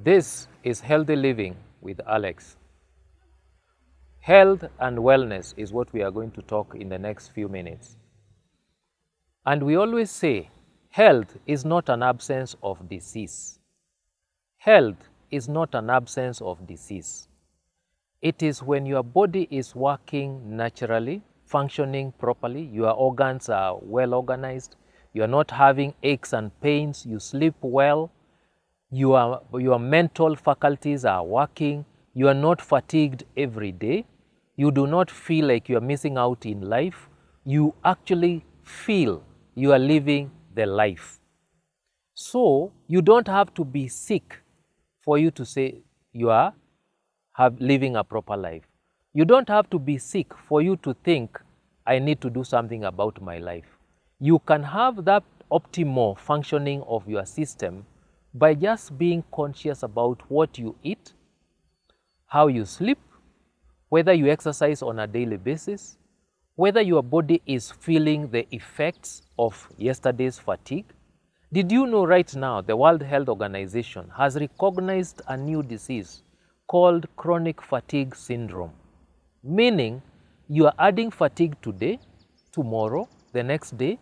This is Healthy Living with Alex. Health and wellness is what we are going to talk in the next few minutes. And we always say, health is not an absence of disease. Health is not an absence of disease. It is when your body is working naturally, functioning properly, your organs are well organized, you are not having aches and pains, you sleep well, your mental faculties are working, you are not fatigued every day, you do not feel like you are missing out in life, you actually feel you are living the life. So you don't have to be sick for you to say you are living a proper life. You don't have to be sick for you to think, I need to do something about my life. You can have that optimal functioning of your system by just being conscious about what you eat, how you sleep, whether you exercise on a daily basis, whether your body is feeling the effects of yesterday's fatigue. Did you know right now the World Health Organization has recognized a new disease called chronic fatigue syndrome, meaning you are adding fatigue today, tomorrow, the next day,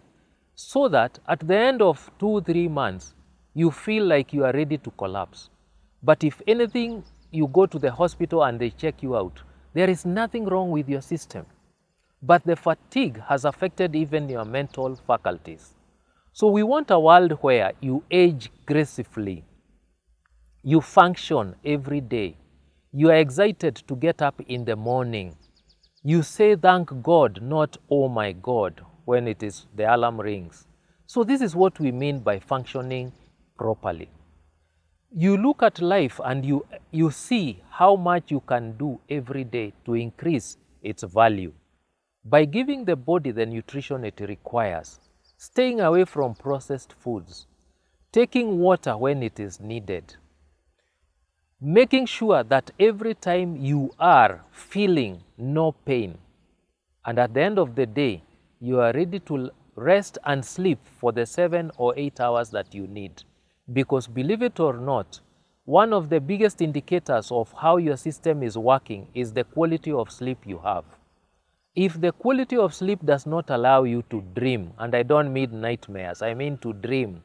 so that at the end of 2-3 months, you feel like you are ready to collapse. But if anything, you go to the hospital and they check you out, there is nothing wrong with your system. But the fatigue has affected even your mental faculties. So we want a world where you age gracefully, you function every day, you are excited to get up in the morning, you say thank God, not oh my God, when the alarm rings. So this is what we mean by functioning properly. You look at life and you see how much you can do every day to increase its value by giving the body the nutrition it requires, staying away from processed foods, taking water when it is needed, making sure that every time you are feeling no pain, and at the end of the day, you are ready to rest and sleep for the 7 or 8 hours that you need. Because believe it or not, one of the biggest indicators of how your system is working is the quality of sleep you have. If the quality of sleep does not allow you to dream, and I don't mean nightmares, I mean to dream,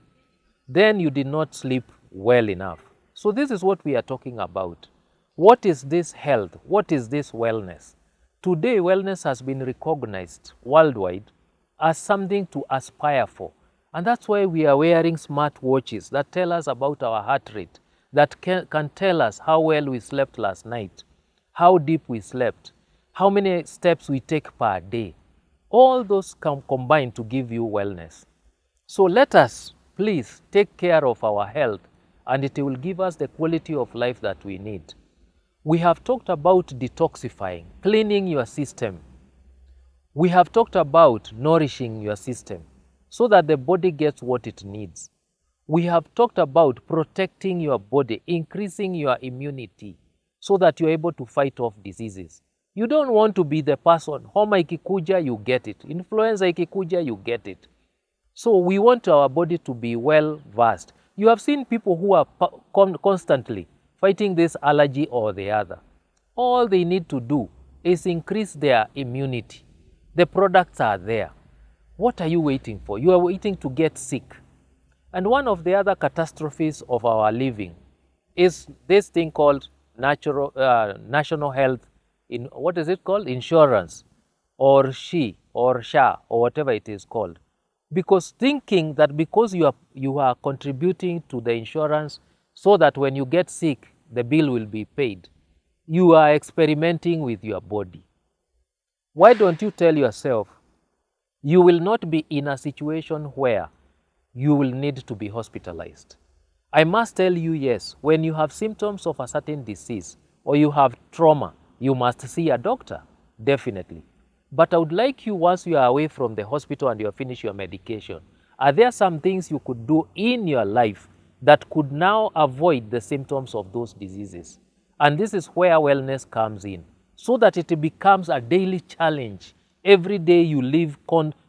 then you did not sleep well enough. So this is what we are talking about. What is this health? What is this wellness? Today, wellness has been recognized worldwide as something to aspire for. And that's why we are wearing smart watches that tell us about our heart rate, that can tell us how well we slept last night, how deep we slept, how many steps we take per day. All those combine to give you wellness. So let us please take care of our health, and it will give us the quality of life that we need. We have talked about detoxifying, cleaning your system. We have talked about nourishing your system so that the body gets what it needs. We have talked about protecting your body, increasing your immunity so that you're able to fight off diseases. You don't want to be the person, homa ikikuja, you get it. Influenza ikikuja, you get it. So we want our body to be well versed. You have seen people who are constantly fighting this allergy or the other. All they need to do is increase their immunity. The products are there. What are you waiting for? You are waiting to get sick. And one of the other catastrophes of our living is this thing called national health, what is it called? Insurance, or SHA, or whatever it is called. Because thinking that because you are contributing to the insurance so that when you get sick, the bill will be paid, you are experimenting with your body. Why don't you tell yourself, you will not be in a situation where you will need to be hospitalized? I must tell you, yes, when you have symptoms of a certain disease or you have trauma, you must see a doctor, definitely. But I would like you, once you are away from the hospital and you have finished your medication, are there some things you could do in your life that could now avoid the symptoms of those diseases? And this is where wellness comes in, so that it becomes a daily challenge. Every day you live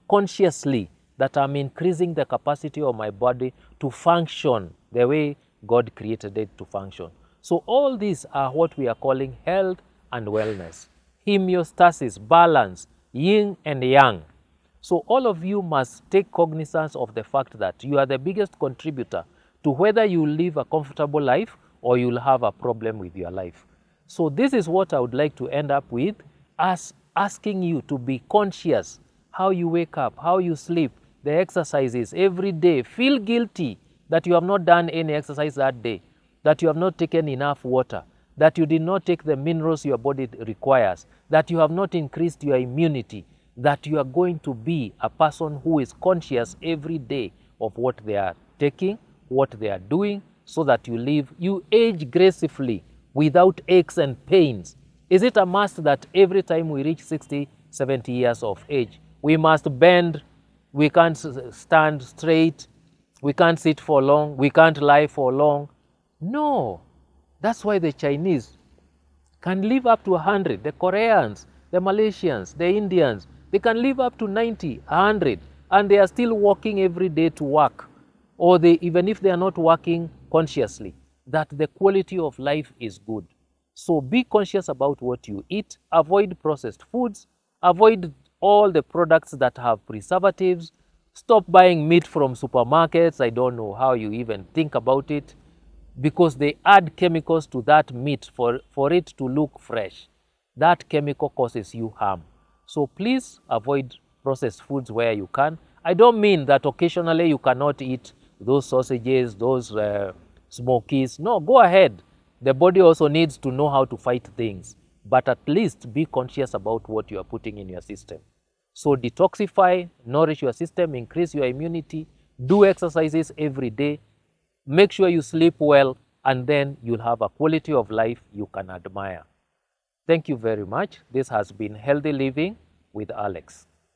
consciously that I'm increasing the capacity of my body to function the way God created it to function. So all these are what we are calling health and wellness. Homeostasis, balance, yin and yang. So all of you must take cognizance of the fact that you are the biggest contributor to whether you live a comfortable life or you'll have a problem with your life. So this is what I would like to end up with, as asking you to be conscious how you wake up, how you sleep, the exercises every day. Feel guilty that you have not done any exercise that day, that you have not taken enough water, that you did not take the minerals your body requires, that you have not increased your immunity, that you are going to be a person who is conscious every day of what they are taking, what they are doing, so that you age gracefully without aches and pains. Is it a must that every time we reach 60, 70 years of age, we must bend, we can't stand straight, we can't sit for long, we can't lie for long? No. That's why the Chinese can live up to 100, the Koreans, the Malaysians, the Indians, they can live up to 90, 100, and they are still walking every day to work. Or even if they are not working consciously, that the quality of life is good. So be conscious about what you eat, avoid processed foods, avoid all the products that have preservatives, stop buying meat from supermarkets. I don't know how you even think about it, because they add chemicals to that meat for it to look fresh. That chemical causes you harm. So please avoid processed foods where you can. I don't mean that occasionally you cannot eat those sausages, those smokies. No, go ahead. The body also needs to know how to fight things, but at least be conscious about what you are putting in your system. So detoxify, nourish your system, increase your immunity, do exercises every day, make sure you sleep well, and then you'll have a quality of life you can admire. Thank you very much. This has been Healthy Living with Alex.